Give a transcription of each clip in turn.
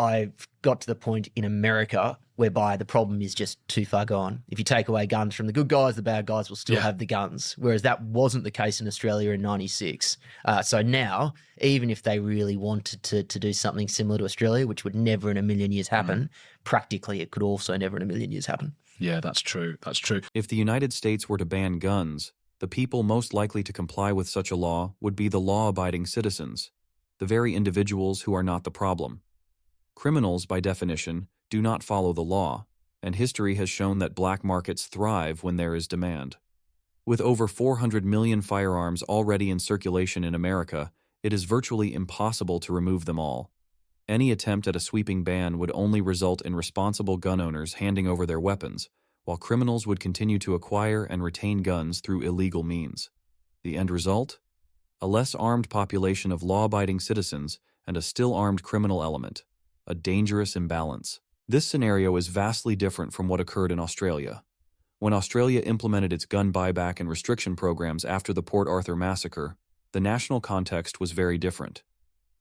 I've got to the point in America whereby the problem is just too far gone. If you take away guns from the good guys, the bad guys will still have the guns, whereas that wasn't the case in Australia in 96. So now, even if they really wanted to do something similar to Australia, which would never in a million years happen, practically it could also never in a million years happen. Yeah, that's true. That's true. If the United States were to ban guns, the people most likely to comply with such a law would be the law-abiding citizens, the very individuals who are not the problem. Criminals, by definition, do not follow the law, and history has shown that black markets thrive when there is demand. With over 400 million firearms already in circulation in America, it is virtually impossible to remove them all. Any attempt at a sweeping ban would only result in responsible gun owners handing over their weapons, while criminals would continue to acquire and retain guns through illegal means. The end result? A less armed population of law-abiding citizens and a still armed criminal element. A dangerous imbalance. This scenario is vastly different from what occurred in Australia. When Australia implemented its gun buyback and restriction programs after the Port Arthur massacre, the national context was very different.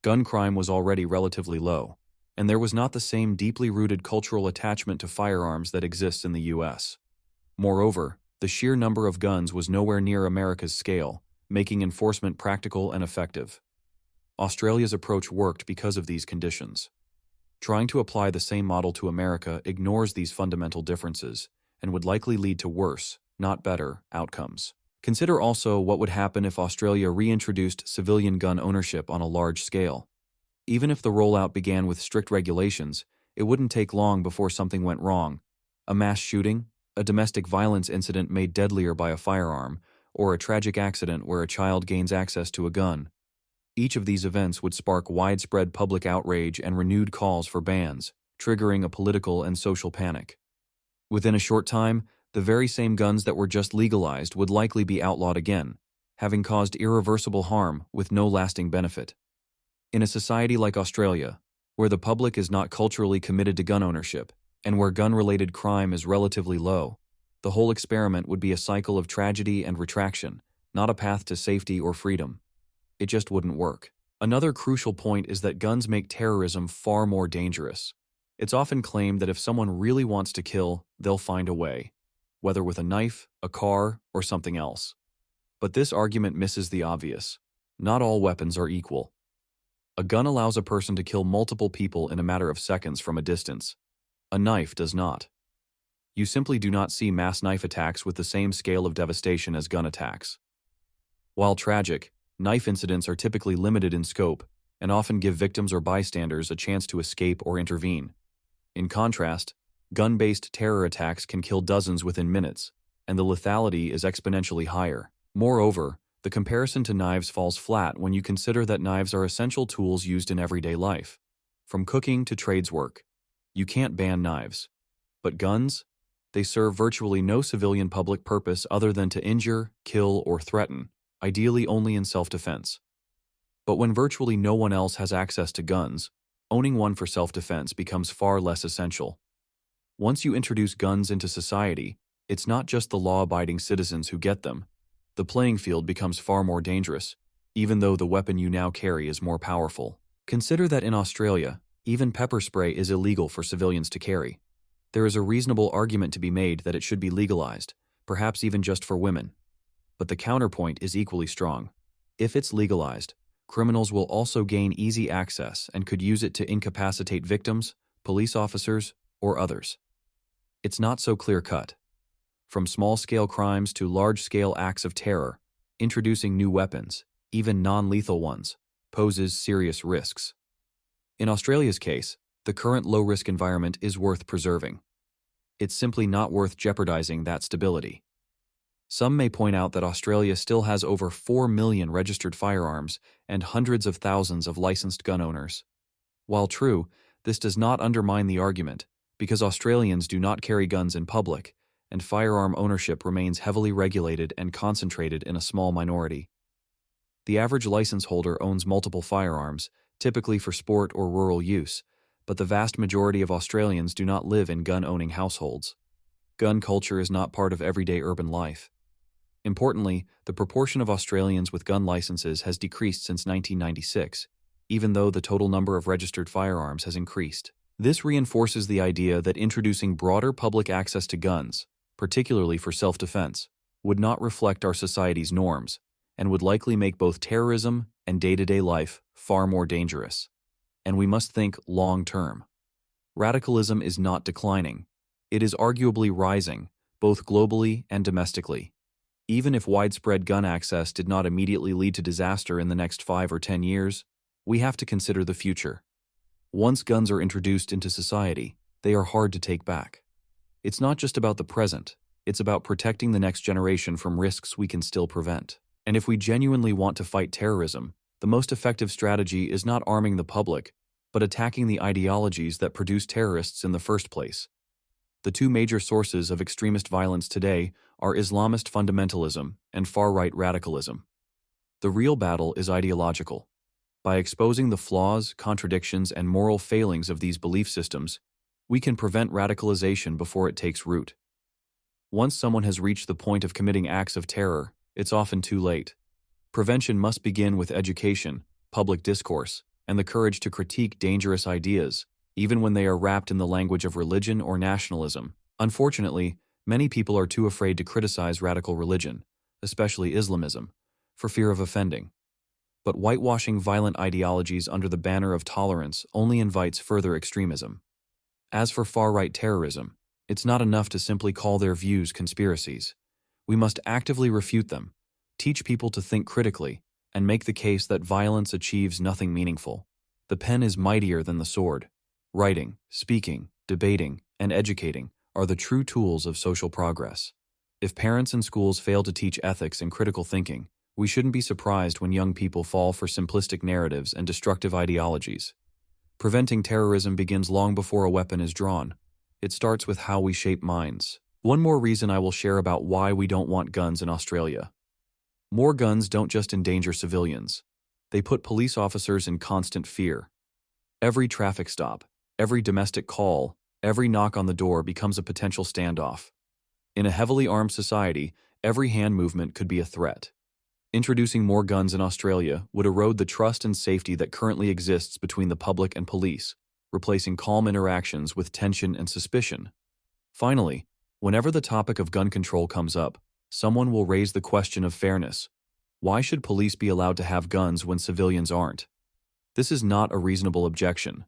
Gun crime was already relatively low, and there was not the same deeply rooted cultural attachment to firearms that exists in the US. Moreover, the sheer number of guns was nowhere near America's scale, making enforcement practical and effective. Australia's approach worked because of these conditions. Trying to apply the same model to America ignores these fundamental differences and would likely lead to worse, not better, outcomes. Consider also what would happen if Australia reintroduced civilian gun ownership on a large scale. Even if the rollout began with strict regulations, it wouldn't take long before something went wrong. A mass shooting, a domestic violence incident made deadlier by a firearm, or a tragic accident where a child gains access to a gun. Each of these events would spark widespread public outrage and renewed calls for bans, triggering a political and social panic. Within a short time, the very same guns that were just legalized would likely be outlawed again, having caused irreversible harm with no lasting benefit. In a society like Australia, where the public is not culturally committed to gun ownership, and where gun-related crime is relatively low, the whole experiment would be a cycle of tragedy and retraction, not a path to safety or freedom. It just wouldn't work. Another crucial point is that guns make terrorism far more dangerous. It's often claimed that if someone really wants to kill, they'll find a way, whether with a knife, a car, or something else. But this argument misses the obvious. Not all weapons are equal. A gun allows a person to kill multiple people in a matter of seconds from a distance. A knife does not. You simply do not see mass knife attacks with the same scale of devastation as gun attacks. While tragic, knife incidents are typically limited in scope and often give victims or bystanders a chance to escape or intervene. In contrast, gun-based terror attacks can kill dozens within minutes, and the lethality is exponentially higher. Moreover, the comparison to knives falls flat when you consider that knives are essential tools used in everyday life. From cooking to trades work, you can't ban knives. But guns? They serve virtually no civilian public purpose other than to injure, kill, or threaten, ideally only in self-defense. But when virtually no one else has access to guns, owning one for self-defense becomes far less essential. Once you introduce guns into society, it's not just the law-abiding citizens who get them. The playing field becomes far more dangerous, even though the weapon you now carry is more powerful. Consider that in Australia, even pepper spray is illegal for civilians to carry. There is a reasonable argument to be made that it should be legalized, perhaps even just for women. But the counterpoint is equally strong. If it's legalized, criminals will also gain easy access and could use it to incapacitate victims, police officers, or others. It's not so clear-cut. From small-scale crimes to large-scale acts of terror, introducing new weapons, even non-lethal ones, poses serious risks. In Australia's case, the current low-risk environment is worth preserving. It's simply not worth jeopardizing that stability. Some may point out that Australia still has over 4 million registered firearms and hundreds of thousands of licensed gun owners. While true, this does not undermine the argument, because Australians do not carry guns in public, and firearm ownership remains heavily regulated and concentrated in a small minority. The average license holder owns multiple firearms, typically for sport or rural use, but the vast majority of Australians do not live in gun-owning households. Gun culture is not part of everyday urban life. Importantly, the proportion of Australians with gun licenses has decreased since 1996, even though the total number of registered firearms has increased. This reinforces the idea that introducing broader public access to guns, particularly for self-defense, would not reflect our society's norms and would likely make both terrorism and day-to-day life far more dangerous. And we must think long-term. Radicalism is not declining. It is arguably rising, both globally and domestically. Even if widespread gun access did not immediately lead to disaster in the next 5 or 10 years, we have to consider the future. Once guns are introduced into society, they are hard to take back. It's not just about the present, it's about protecting the next generation from risks we can still prevent. And if we genuinely want to fight terrorism, the most effective strategy is not arming the public, but attacking the ideologies that produce terrorists in the first place. The two major sources of extremist violence today are Islamist fundamentalism and far-right radicalism. The real battle is ideological. By exposing the flaws, contradictions, and moral failings of these belief systems, we can prevent radicalization before it takes root. Once someone has reached the point of committing acts of terror, it's often too late. Prevention must begin with education, public discourse, and the courage to critique dangerous ideas, even when they are wrapped in the language of religion or nationalism. Unfortunately, many people are too afraid to criticize radical religion, especially Islamism, for fear of offending. But whitewashing violent ideologies under the banner of tolerance only invites further extremism. As for far-right terrorism, it's not enough to simply call their views conspiracies. We must actively refute them, teach people to think critically, and make the case that violence achieves nothing meaningful. The pen is mightier than the sword. Writing, speaking, debating, and educating are the true tools of social progress. If parents and schools fail to teach ethics and critical thinking, we shouldn't be surprised when young people fall for simplistic narratives and destructive ideologies. Preventing terrorism begins long before a weapon is drawn. It starts with how we shape minds. One more reason I will share about why we don't want guns in Australia. More guns don't just endanger civilians. They put police officers in constant fear. Every traffic stop, every domestic call, every knock on the door becomes a potential standoff. In a heavily armed society, every hand movement could be a threat. Introducing more guns in Australia would erode the trust and safety that currently exists between the public and police, replacing calm interactions with tension and suspicion. Finally, whenever the topic of gun control comes up, someone will raise the question of fairness. Why should police be allowed to have guns when civilians aren't? This is not a reasonable objection.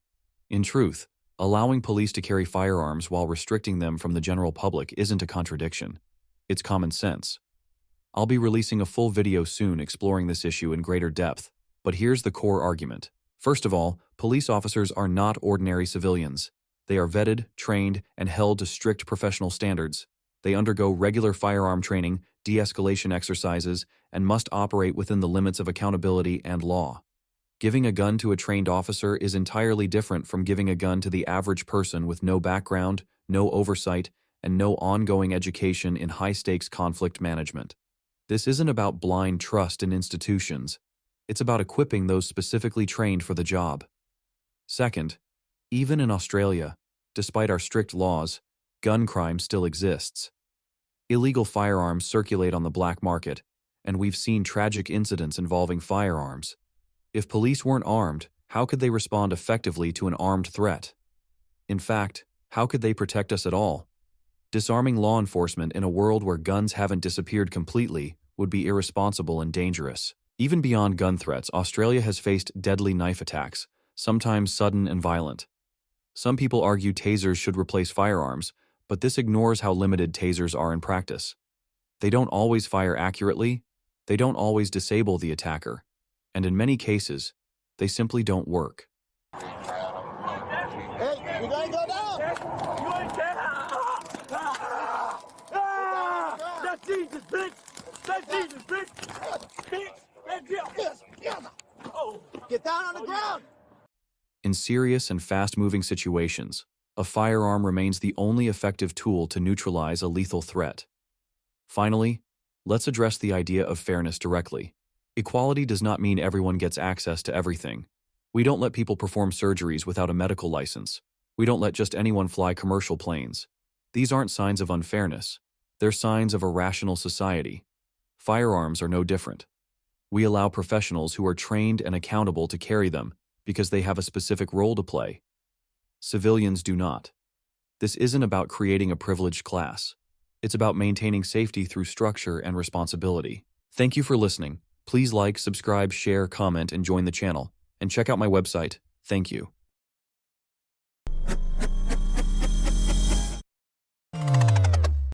In truth, allowing police to carry firearms while restricting them from the general public isn't a contradiction. It's common sense. I'll be releasing a full video soon exploring this issue in greater depth, but here's the core argument. First of all, police officers are not ordinary civilians. They are vetted, trained, and held to strict professional standards. They undergo regular firearm training, de-escalation exercises, and must operate within the limits of accountability and law. Giving a gun to a trained officer is entirely different from giving a gun to the average person with no background, no oversight, and no ongoing education in high-stakes conflict management. This isn't about blind trust in institutions. It's about equipping those specifically trained for the job. Second, even in Australia, despite our strict laws, gun crime still exists. Illegal firearms circulate on the black market, and we've seen tragic incidents involving firearms. If police weren't armed, how could they respond effectively to an armed threat? In fact, how could they protect us at all? Disarming law enforcement in a world where guns haven't disappeared completely would be irresponsible and dangerous. Even beyond gun threats, Australia has faced deadly knife attacks, sometimes sudden and violent. Some people argue tasers should replace firearms, but this ignores how limited tasers are in practice. They don't always fire accurately, they don't always disable the attacker, and in many cases, they simply don't work. Hey, you gotta go down! You ain't That's Jesus, bitch! That's Jesus, bitch! Bitch! That's Jesus! Oh. Get down on the ground! In serious and fast-moving situations, a firearm remains the only effective tool to neutralize a lethal threat. Finally, let's address the idea of fairness directly. Equality does not mean everyone gets access to everything. We don't let people perform surgeries without a medical license. We don't let just anyone fly commercial planes. These aren't signs of unfairness. They're signs of a rational society. Firearms are no different. We allow professionals who are trained and accountable to carry them, because they have a specific role to play. Civilians do not. This isn't about creating a privileged class. It's about maintaining safety through structure and responsibility. Thank you for listening. Please like, subscribe, share, comment, and join the channel. And check out my website. Thank you.